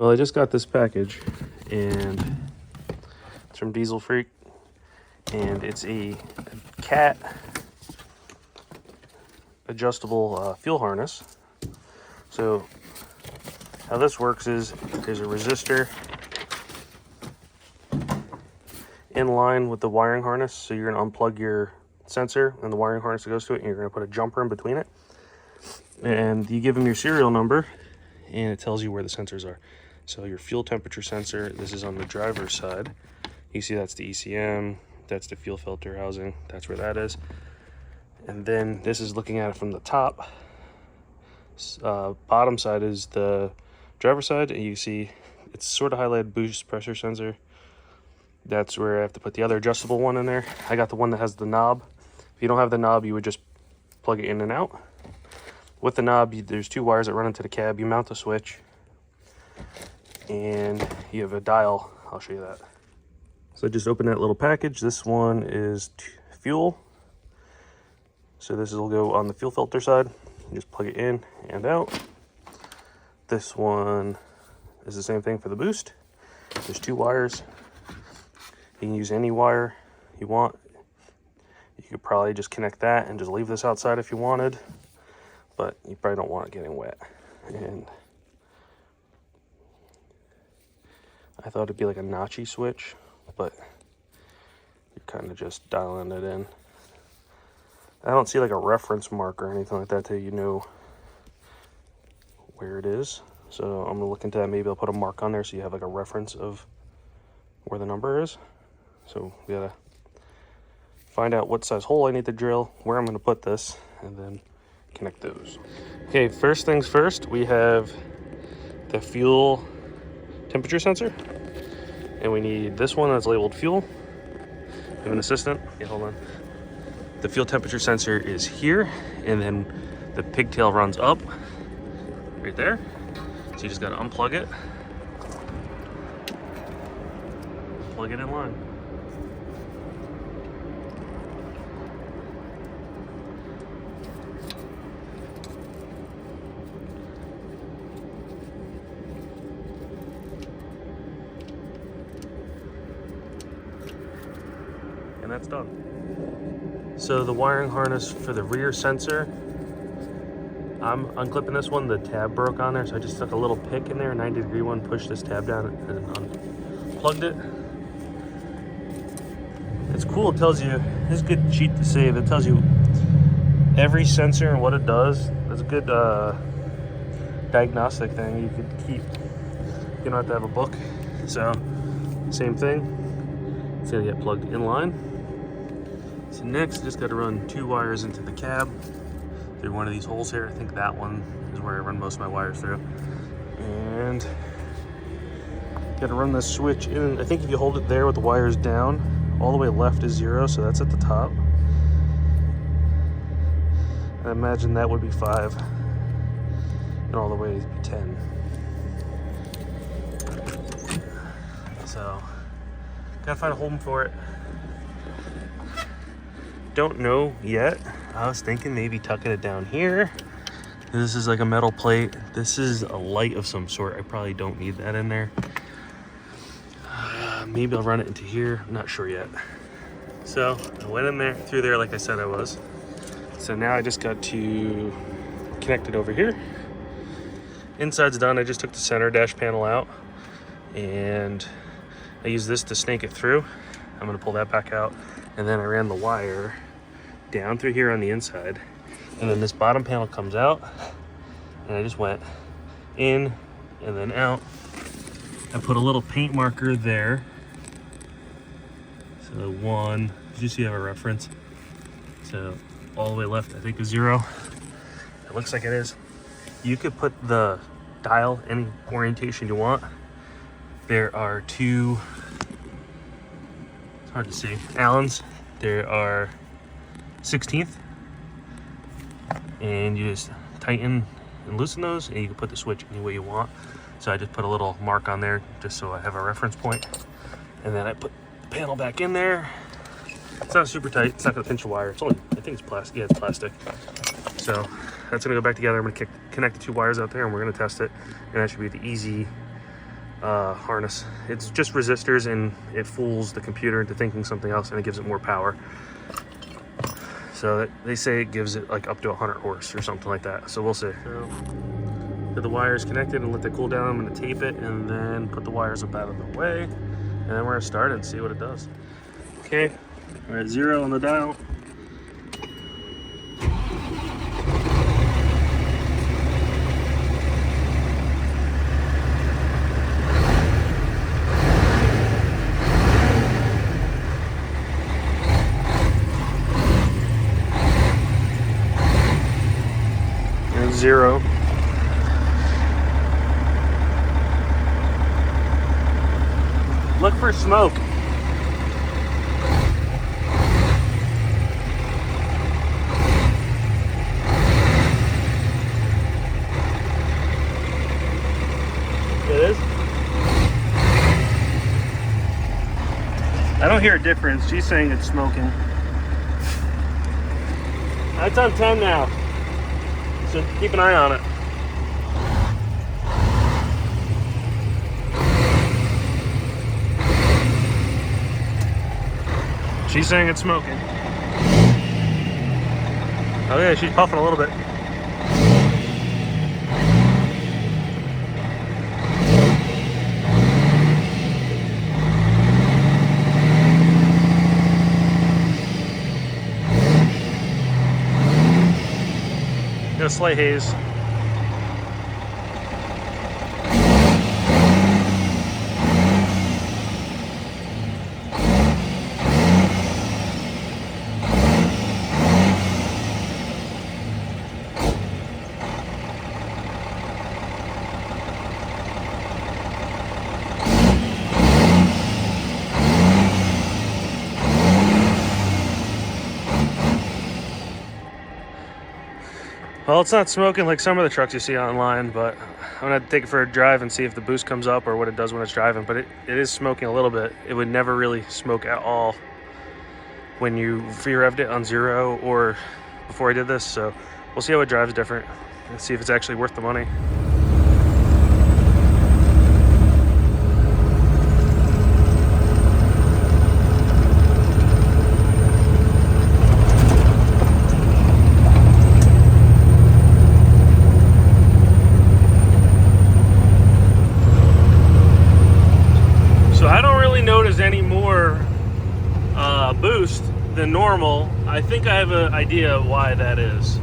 Well, I just got this package, and it's from DieselFreak, and it's a cat adjustable fuel harness. So how this works is there's a resistor in line with the wiring harness. So you're going to unplug your sensor and the wiring harness that goes to it, and you're going to put a jumper in between it. And you give them your serial number, and it tells you where the sensors are. So your fuel temperature sensor, this is on the driver's side. You see that's the ECM, that's the fuel filter housing, that's where that is. And then this is looking at it from the top. Bottom side is the driver's side, and you see it's sort of highlighted boost pressure sensor. That's where I have to put the other adjustable one in there. I got the one that has the knob. If you don't have the knob, you would just plug it in and out. With the knob, there's two wires that run into the cab. You mount the switch, and you have a dial. I'll show you that. So just open that little package. This one is fuel. So this will go on the fuel filter side. You just plug it in and out. This one is the same thing for the boost. There's two wires. You can use any wire you want. You could probably just connect that and just leave this outside if you wanted, but you probably don't want it getting wet. And I thought it'd be like a notchy switch, but you're kind of just dialing it in. I don't see like a reference mark or anything like that till you know where it is. So I'm gonna look into that. Maybe I'll put a mark on there so you have like a reference of where the number is. So we gotta find out what size hole I need to drill, where I'm gonna put this, and then connect those. Okay, first things first, we have the fuel temperature sensor, and we need this one that's labeled fuel. I have an assistant. Okay, hold on. The fuel temperature sensor is here, and then the pigtail runs up right there. So you just gotta unplug it, plug it in line. And that's done. So the wiring harness for the rear sensor, I'm unclipping this one. The tab broke on there, so I just took a little pick in there, a 90-degree one, pushed this tab down and unplugged it. It's cool. It tells you, this is a good sheet to save. It tells you every sensor and what it does. That's a good diagnostic thing you could keep. You don't have to have a book. So same thing. It's gonna get plugged in line. So next, just got to run two wires into the cab through one of these holes here. I think that one is where I run most of my wires through. And got to run this switch in. I think if you hold it there with the wires down, all the way left is 0, so that's at the top. I imagine that would be 5, and all the way would be 10. So, gotta find a home for it. Don't know yet. I was thinking maybe tucking it down here. This is like a metal plate. This is a light of some sort. I probably don't need that in there. Maybe I'll run it into here. I'm not sure yet. So I went in there, through there like I said I was. So now I just got to connect it over here. Inside's done. I just took the center dash panel out, and I use this to snake it through. I'm gonna pull that back out, and then I ran the wire down through here on the inside, and then this bottom panel comes out, and I just went in and then out. I put a little paint marker there. So one, you see I have a reference. So all the way left I think is 0. It looks like it is. You could put the dial any orientation you want. There are two, it's hard to see, Allens. There are 16th, and you just tighten and loosen those, and you can put the switch any way you want. So I just put a little mark on there just so I have a reference point, and then I put the panel back in there. It's not super tight. It's not gonna pinch a wire. It's only, I think it's plastic. Yeah, it's plastic. So that's gonna go back together. I'm gonna connect the two wires out there, and we're gonna test it, and that should be the easy harness. It's just resistors, and it fools the computer into thinking something else, and it gives it more power. So they say it gives it like up to 100 horse or something like that. So we'll see. So get the wires connected and let that cool down. I'm going to tape it and then put the wires up out of the way, and then we're going to start it and see what it does. Okay, we're at 0 on the dial. And 0. Look for smoke. It is? I don't hear a difference. She's saying it's smoking. It's on 10 now, so keep an eye on it. She's saying it's smoking. Oh yeah, she's puffing a little bit. Got a slight haze. Well, it's not smoking like some of the trucks you see online, but I'm gonna take it for a drive and see if the boost comes up or what it does when it's driving. But it is smoking a little bit. It would never really smoke at all when you revved it on 0 or before I did this. So we'll see how it drives different and see if it's actually worth the money. Any more boost than normal. I think I have an idea why that is,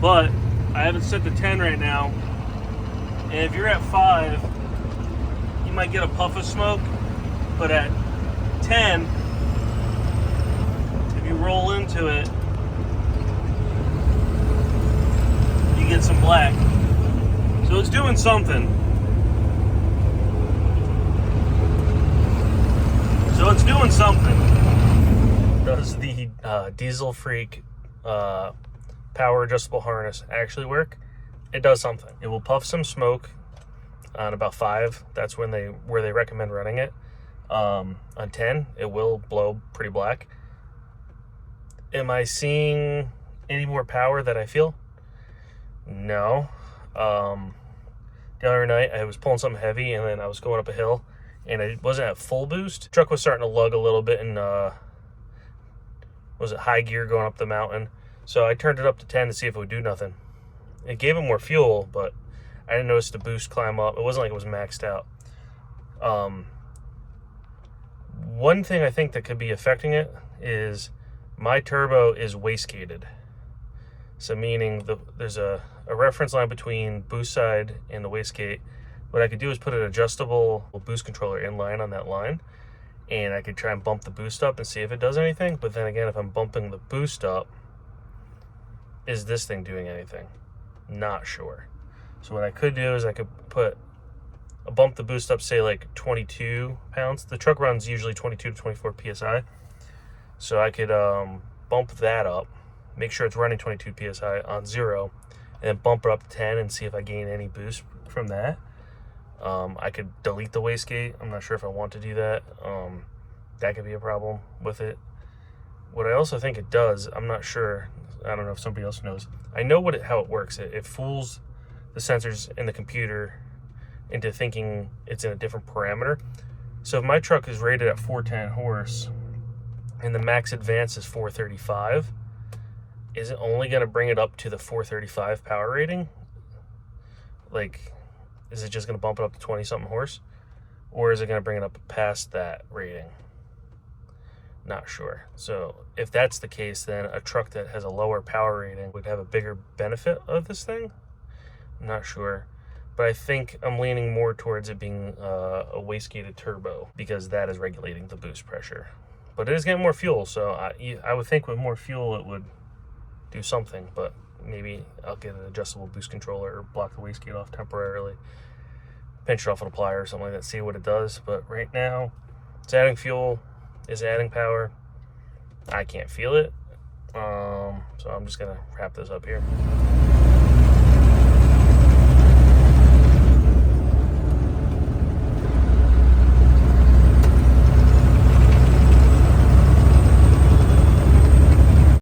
but I have it set to 10 right now, and if you're at 5 you might get a puff of smoke, but at 10 if you roll into it you get some black. So it's doing something. So it's doing something. Does the DieselFreak power adjustable harness actually work? It does something. It will puff some smoke on about 5. That's where they recommend running it. On 10, it will blow pretty black. Am I seeing any more power that I feel? No. The other night I was pulling something heavy and then I was going up a hill, and it wasn't at full boost. The truck was starting to lug a little bit in was it high gear going up the mountain. So I turned it up to 10 to see if it would do nothing. It gave it more fuel, but I didn't notice the boost climb up. It wasn't like it was maxed out. One thing I think that could be affecting it is my turbo is wastegated. So meaning there's a reference line between boost side and the wastegate. What I could do is put an adjustable boost controller in line on that line, and I could try and bump the boost up and see if it does anything. But then again, if I'm bumping the boost up, is this thing doing anything? Not sure. So what I could do is I could bump the boost up, say like 22 pounds. The truck runs usually 22 to 24 PSI. So I could bump that up, make sure it's running 22 PSI on 0, and then bump it up to 10 and see if I gain any boost from that. I could delete the wastegate. I'm not sure if I want to do that. That could be a problem with it. What I also think it does, I'm not sure, I don't know if somebody else knows. I know how it works. It fools the sensors in the computer into thinking it's in a different parameter. So if my truck is rated at 410 horse and the max advance is 435, is it only going to bring it up to the 435 power rating? Like, is it just going to bump it up to 20 something horse? Or is it going to bring it up past that rating? Not sure. So if that's the case, then a truck that has a lower power rating would have a bigger benefit of this thing. I'm not sure. But I think I'm leaning more towards it being a wastegated turbo, because that is regulating the boost pressure. But it is getting more fuel, so I would think with more fuel it would do something. But maybe I'll get an adjustable boost controller or block the wastegate off temporarily, pinch it off with a plier or something like that, see what it does. But right now, it's adding fuel, it's adding power. I can't feel it. So I'm just gonna wrap this up here.